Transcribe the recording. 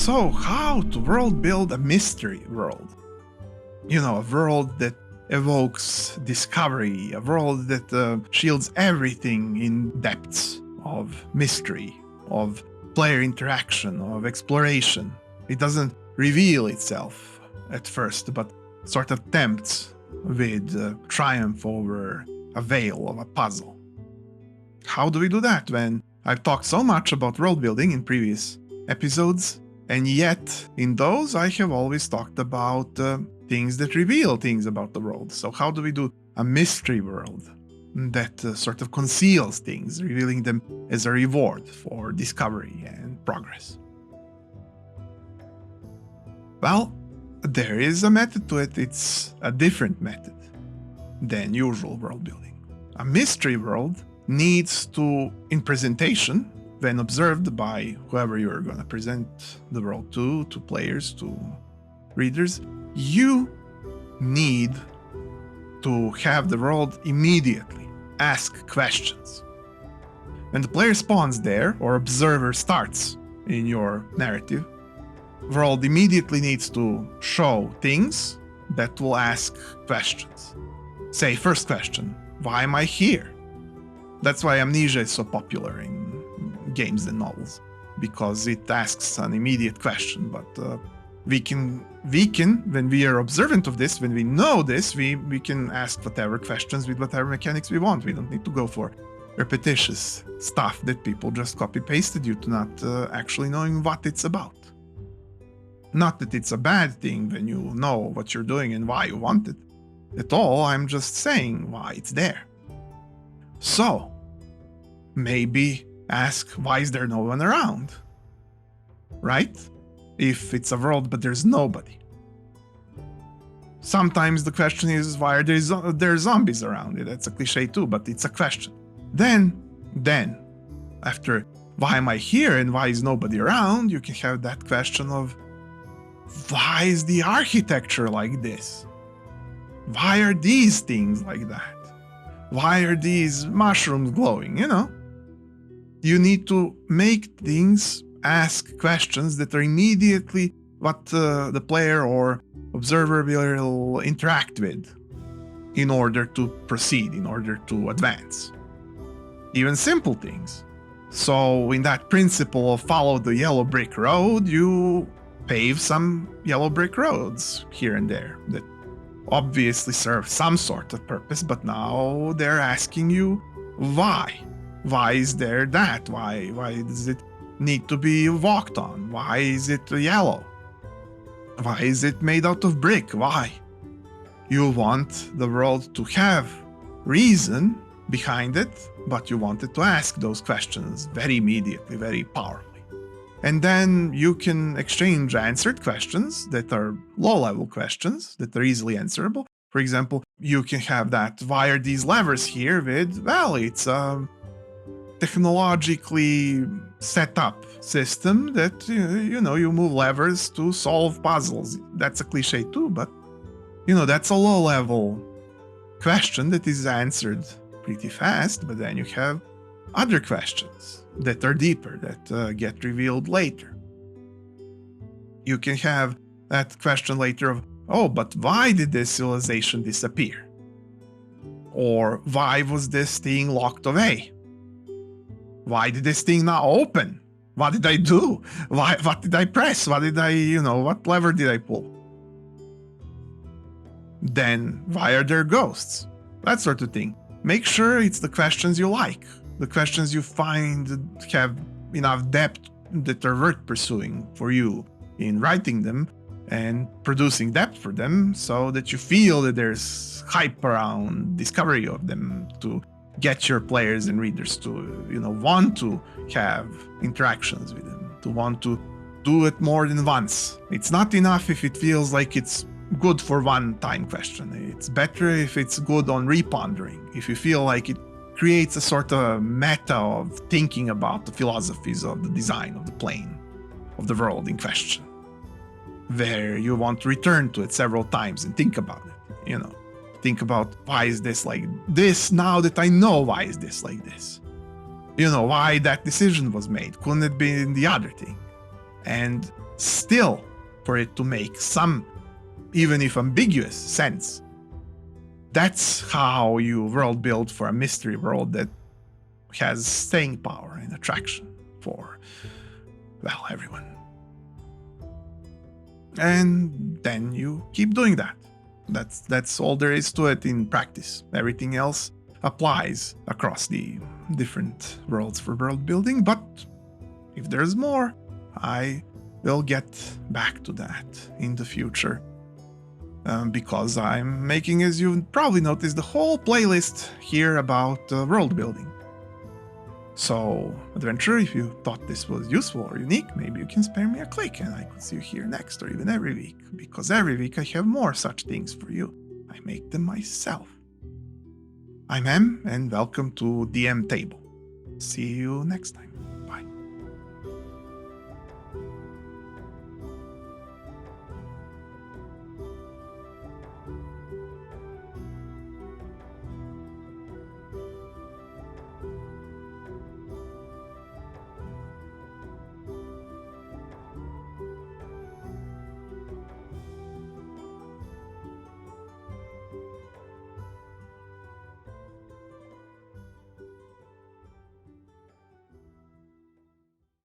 So, how to world build a mystery world? A world that evokes discovery, a world that shields everything in depths of mystery, of player interaction, of exploration. It doesn't reveal itself at first, but sort of tempts with triumph over a veil of a puzzle. How do we do that when I've talked so much about world building in previous episodes, and yet in those I have always talked about things that reveal things about the world? So how do we do a mystery world that sort of conceals things, revealing them as a reward for discovery and progress? Well, there is a method to it. It's a different method than usual world building. A mystery world needs to, in presentation, when observed by whoever you're going to present the world to players, to readers, you need to have the world immediately ask questions. When the player spawns there, or observer starts in your narrative, world immediately needs to show things that will ask questions. Say, first question, why am I here? That's why amnesia is so popular in games and novels, because it asks an immediate question. But we can, when we are observant of this, when we know this, we can ask whatever questions with whatever mechanics we want. We don't need to go for repetitious stuff that people just copy-pasted you to not actually knowing what it's about. Not that it's a bad thing when you know what you're doing and why you want it at all. I'm just saying why it's there. So, maybe ask, why is there no one around? Right? If it's a world but there's nobody. Sometimes the question is, why are there zombies around? That's a cliche too, but it's a question. Then, after why am I here and why is nobody around, you can have that question of, why is the architecture like this? Why are these things like that? Why are these mushrooms glowing? You need to make things ask questions that are immediately what the player or observer will interact with in order to proceed, in order to advance. Even simple things. So in that principle of follow the yellow brick road, you pave some yellow brick roads here and there that obviously serve some sort of purpose, but now they're asking you why. Why is there that? Why does it need to be walked on? Why is it yellow? Why is it made out of brick? Why? You want the world to have reason behind it, but you want it to ask those questions very immediately, very powerfully. And then you can exchange answered questions that are low-level questions that are easily answerable. For example, you can have that, why are these levers here with, well, it's a technologically set up system that, you move levers to solve puzzles. That's a cliche too, but, that's a low-level question that is answered pretty fast, but then you have other questions that are deeper, that get revealed later. You can have that question later of, oh, but why did this civilization disappear? Or why was this thing locked away? Why did this thing not open? What did I do? What did I press? What did I, what lever did I pull? Then why are there ghosts? That sort of thing. Make sure it's the questions you like. The questions you find have enough depth that are worth pursuing for you in writing them and producing depth for them, so that you feel that there's hype around discovery of them to get your players and readers to, want to have interactions with them, to want to do it more than once. It's not enough if it feels like it's good for one-time question. It's better if it's good on repondering, if you feel like it creates a sort of meta of thinking about the philosophies of the design of the plane, of the world in question, where you want to return to it several times and think about it, Think about, why is this like this now that I know why is this like this? Why that decision was made. Couldn't it be the other thing? And still, for it to make some, even if ambiguous, sense. That's how you world build for a mystery world that has staying power and attraction for, well, everyone. And then you keep doing that. That's all there is to it in practice. Everything else applies across the different worlds for world building, but if there's more, I will get back to that in the future. Because I'm making, as you probably noticed, the whole playlist here about world building. So, adventurer, if you thought this was useful or unique, maybe you can spare me a click and I could see you here next or even every week, because every week I have more such things for you. I make them myself. I'm Em, and welcome to dMTable. See you next time.